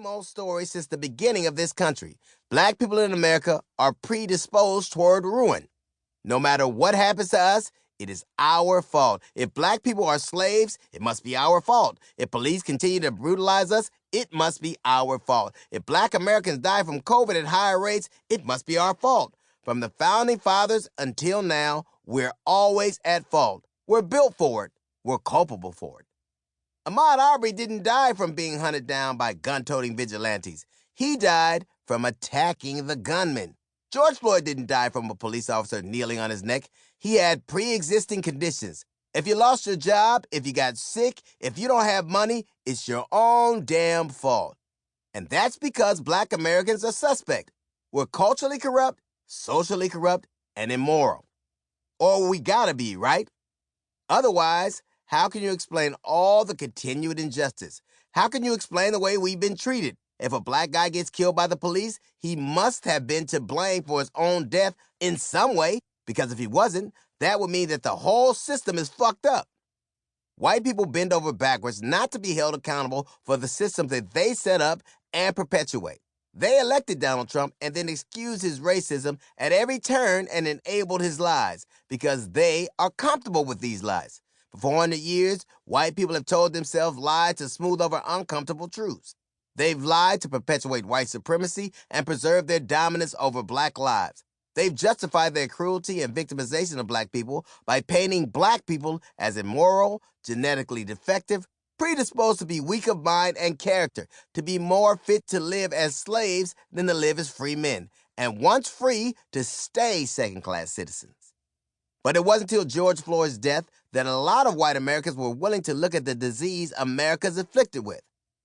same old story since the beginning of this country. Black people in America are predisposed toward ruin. No matter what happens to us, it is our fault. If black people are slaves, it must be our fault. If police continue to brutalize us, it must be our fault. If black Americans die from COVID at higher rates, it must be our fault. From the founding fathers until now, we're always at fault. We're built for it. We're culpable for it. Ahmaud Arbery didn't die from being hunted down by gun-toting vigilantes. He died from attacking the gunman. George Floyd didn't die from a police officer kneeling on his neck. He had pre-existing conditions. If you lost your job, if you got sick, if you don't have money, it's your own damn fault. And that's because black Americans are suspect. We're culturally corrupt, socially corrupt, and immoral. Or we gotta be, right? Otherwise, how can you explain all the continued injustice? How can you explain the way we've been treated? If a black guy gets killed by the police, he must have been to blame for his own death in some way, because if he wasn't, that would mean that the whole system is fucked up. White people bend over backwards not to be held accountable for the system that they set up and perpetuate. They elected Donald Trump and then excused his racism at every turn and enabled his lies because they are comfortable with these lies. For 400 years, white people have told themselves lies to smooth over uncomfortable truths. They've lied to perpetuate white supremacy and preserve their dominance over black lives. They've justified their cruelty and victimization of black people by painting black people as immoral, genetically defective, predisposed to be weak of mind and character, to be more fit to live as slaves than to live as free men, and once free, to stay second-class citizens. But it wasn't until George Floyd's death that a lot of white Americans were willing to look at the disease America's afflicted with.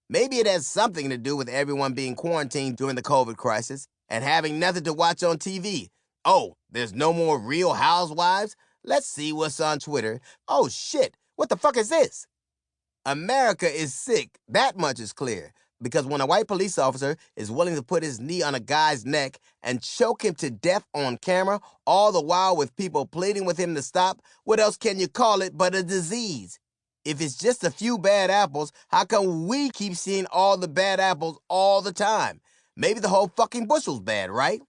Maybe it has something to do with everyone being quarantined during the COVID crisis and having nothing to watch on TV. Oh, there's no more Real Housewives? Let's see what's on Twitter. Oh shit, what the fuck is this? America is sick, that much is clear. Because when a white police officer is willing to put his knee on a guy's neck and choke him to death on camera, all the while with people pleading with him to stop, what else can you call it but a disease? If it's just a few bad apples, how come we keep seeing all the bad apples all the time? Maybe the whole fucking bushel's bad, right?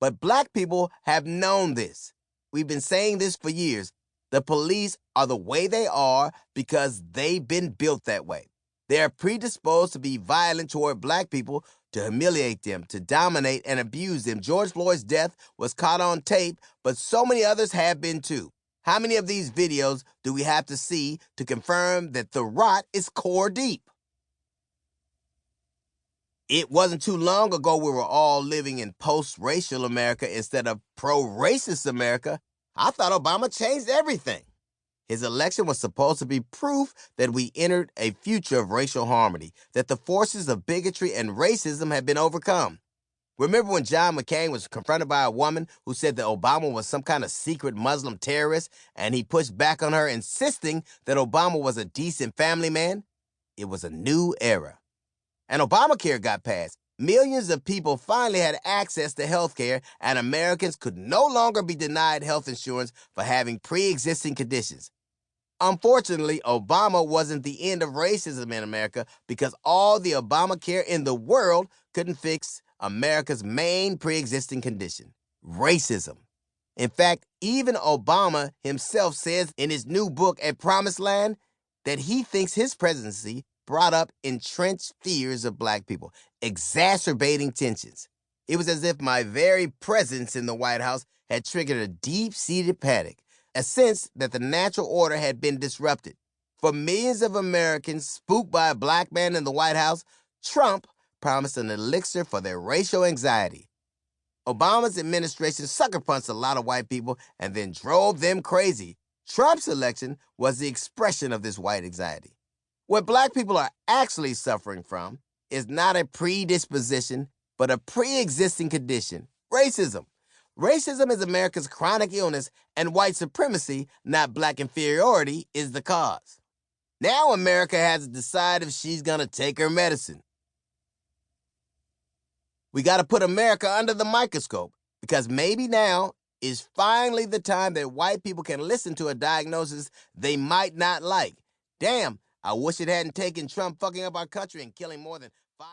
But black people have known this. We've been saying this for years. The police are the way they are because they've been built that way. They are predisposed to be violent toward black people, to humiliate them, to dominate and abuse them. George Floyd's death was caught on tape, but so many others have been too. How many of these videos do we have to see to confirm that the rot is core deep? It wasn't too long ago we were all living in post-racial America instead of pro-racist America. I thought Obama changed everything. His election was supposed to be proof that we entered a future of racial harmony, that the forces of bigotry and racism had been overcome. Remember when John McCain was confronted by a woman who said that Obama was some kind of secret Muslim terrorist, and he pushed back on her, insisting that Obama was a decent family man? It was a new era. And Obamacare got passed. Millions of people finally had access to health care, and Americans could no longer be denied health insurance for having pre-existing conditions. Unfortunately, Obama wasn't the end of racism in America because all the Obamacare in the world couldn't fix America's main pre-existing condition, racism. In fact, even Obama himself says in his new book, A Promised Land, that he thinks his presidency brought up entrenched fears of black people, exacerbating tensions. It was as if my very presence in the White House had triggered a deep-seated panic, a sense that the natural order had been disrupted. For millions of Americans spooked by a black man in the White House, Trump promised an elixir for their racial anxiety. Obama's administration sucker punched a lot of white people and then drove them crazy. Trump's election was the expression of this white anxiety. What black people are actually suffering from is not a predisposition, but a pre-existing condition, racism. Racism is America's chronic illness, and white supremacy, not black inferiority, is the cause. Now America has to decide if she's going to take her medicine. We got to put America under the microscope, because maybe now is finally the time that white people can listen to a diagnosis they might not like. Damn, I wish it hadn't taken Trump fucking up our country and killing more than 500